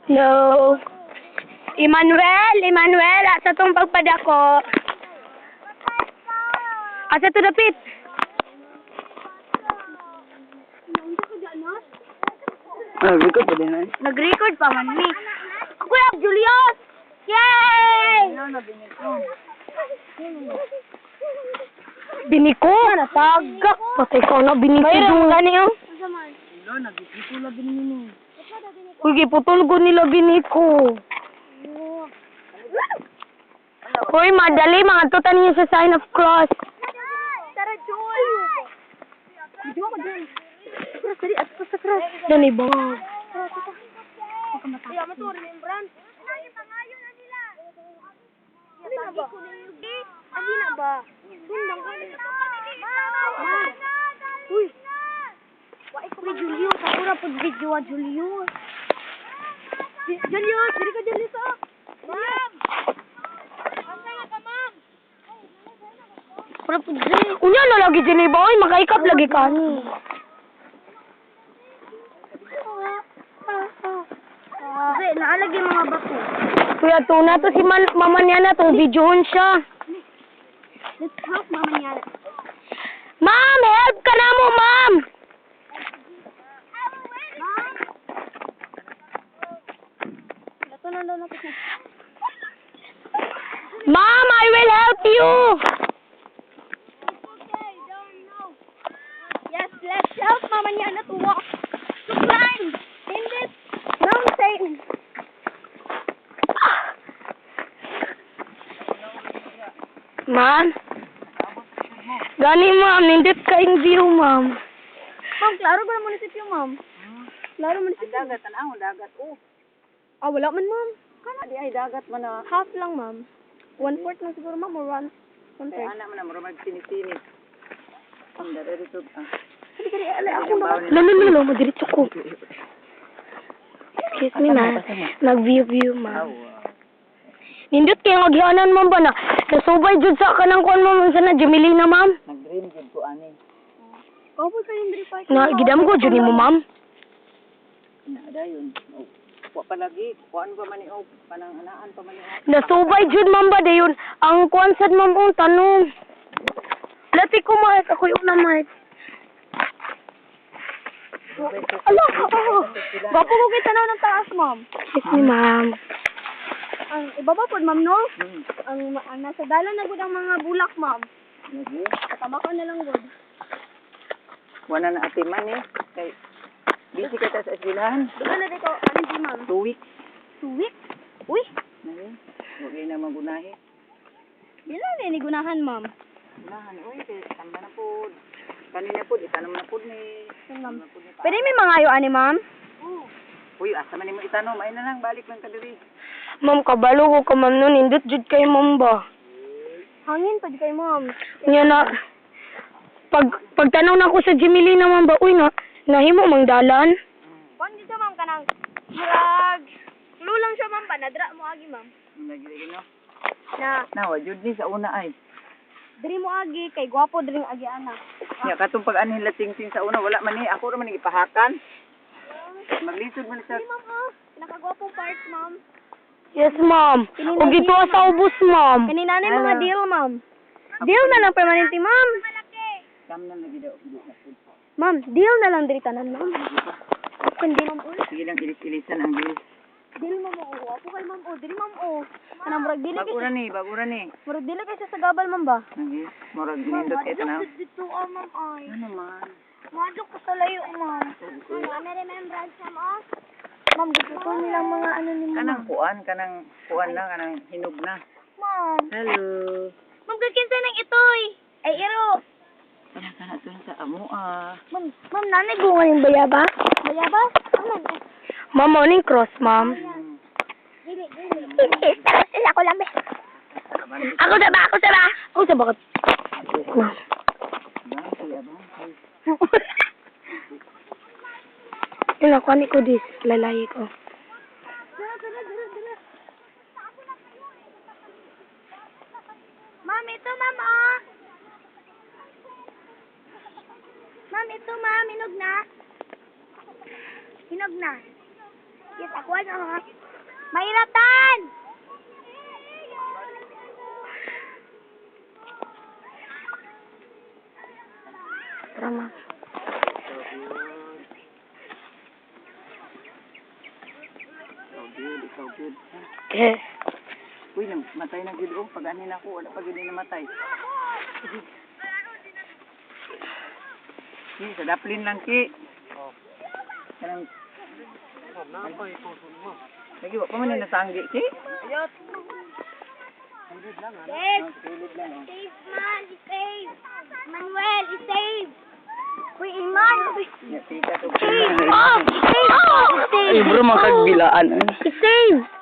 No. Emmanuel, asa tong pagpadako? Asa to dapit? Record pa din ay. Nag-record pa man ni. Kuya Julius! Yay! Biniko? Natagak. Patay ko na biniko. Mayroon gani oh. Uy, giputol ko nila biniko. Uy, madali. Mga tutan niya sa sign of cross. Tara, Joy! Video ko, Joy. Dali, at sa cross. Dali ba? Iya, mato, remembrance. Pangayon na nila. Hindi na ba? Hindi na ba? Sundang ko nila. Uy! Uy, Julius. Ako na po video, Julius. Julius, dili ka Julius, oh. Ma'am! Asa na ka, ma'am? Pura po dili. Unya na lagi dili ba? Uy, makaikap lagi ka ni. Kasi naalagay mga bako. Kuya, tuna to si mama niya na itong videohon siya. Let's help mama niya. Ma'am, help ka na mo, ma'am! Ma'am, I will help you! Yes, let's help mama niya na to walk. To climb in this mountain. Ma'am? Gani, ma'am. Nindit ka yung view, ma'am. Ma'am, klaro ba na munisipyo, ma'am? Klaro munisipyo. Dagat, ano? Dagat, oh. Ah, wala man, ma'am. Kana di ay dagat man na. Half lang, ma'am. 1/4 lang siguro, ma'am, or 1/3. Kaya anak mo na, marumag sinisini. Ang dito, Hindi ka rin, ako na. Lalo, madiritso ko. Excuse me, ma'am. Nag-view, ma'am. Nindot kayo agyanan, ma'am ba na? Nasubay jud sa kanang kuan, ma'am. Sa na, Jamelina, ma'am. Nag-dream jud ko, ani. Kapo sa yung dripay. Na, gidam ko, jud ni mo, ma'am. Ada yun. Wa pa lagi. Kuan pa man ni og panang anaan pa man ni og. Nasubay jud, ma'am ba, dayon. Ang kuan sad, ma'am, ang tanong. Lati ko, ma'am. Ako'y una, ma'am. Ala, bapo ko kita na ng taas, ma'am. Excuse me, ma'am. Ang ibaba po, ma'am, no? Ang nasa dalan na gud ang mga bulak, ma'am. Katama ko na lang gud. Wala na atiman eh. Kay busy ka ta sa eskwelahan. Diba na dito, ano di, ma'am? 2 weeks. 2 weeks? Uy, Huwag na magunahi. bila na inigunahan, ma'am? Gunahan, uy, kay tanda na po. Kanina po, itanong na po ni. Pwede may mga ayo, ani, ma'am? Uy, asa man mo itanong, may na lang, balik lang ka diri. Ma'am, kabalo ko ka, ma'am, nun. Indot jud kay ma'am ba? Hangin pa kay ma'am. Nya na, pagtanong na ko sa Jamelina, ma'am ba, uy, nahimo mang dalan? Kung dito, ma'am, kanang murag. Lulang siya, ma'am, pa. Nadra mo agi, ma'am. Nagiri no. Na, Nawa jud ni sa una ay. diri mo agi, kay gwapo diri agi, ana. Ya katong pag-anhin lating-ting sa una wala man ni ako ra man ipahakan. Maglisod man sa Ma'am, nakagwapong parts, ma'am. Yes, ma'am. O gito sa ubos, ma'am. Kanina na mga deal, ma'am. Deal na lang permanente, ma'am. kam na lagi daw. Ma'am, deal na lang diri tanan, ma'am. Kundi, ma'am, uy. Sige lang ilis-ilisan ang bilis. Deal, ma'am, o. Apo kay, ma'am, o. Dili, ma'am, o. Kanang murag dili Bagura kay ni. murag dili kay sa gabal, ma'am ba? Sige, murag nindot kay tanaw. Dito, ma'am, ay. Ano man? Madok ko sa layo, ma'am. Ano, remembrance, ma'am, Ma'am, dito po nilang mga ano ni ma'am. Kanang kuan lang, kanang hinog na. Ma'am. Hello. Ma'am, kakinsa ng itoy. Ay, iro. Kana to sa amo Ma'am, nanay bunga yung bayaba? Bayaba? Aman. Ma'am, morning cross, ma'am. Dili. Ako lang, be. Ako sa ba? Ako sa bakit? Yun ako, ani ko dis. Lalayi ko. Ma'am, ito, ma'am, oh. Ma'am, ito, ma'am. Hinog na. Yes, ako na. Mahiratan! Tara, ma. Ikaw good. Eh. Uy, matay na gid pag anin ako, wala pa gid namatay. Ki, sa daplin lang ki. Kanang lagi wa pa man ni natanggi ki. Ayot. Yes. Tulid lang. Save, man. Save. Manuel, save. Uy, Iman. Napita to. Save. Oh, save. Oh, save. Ay bro, makagbilaan. Save.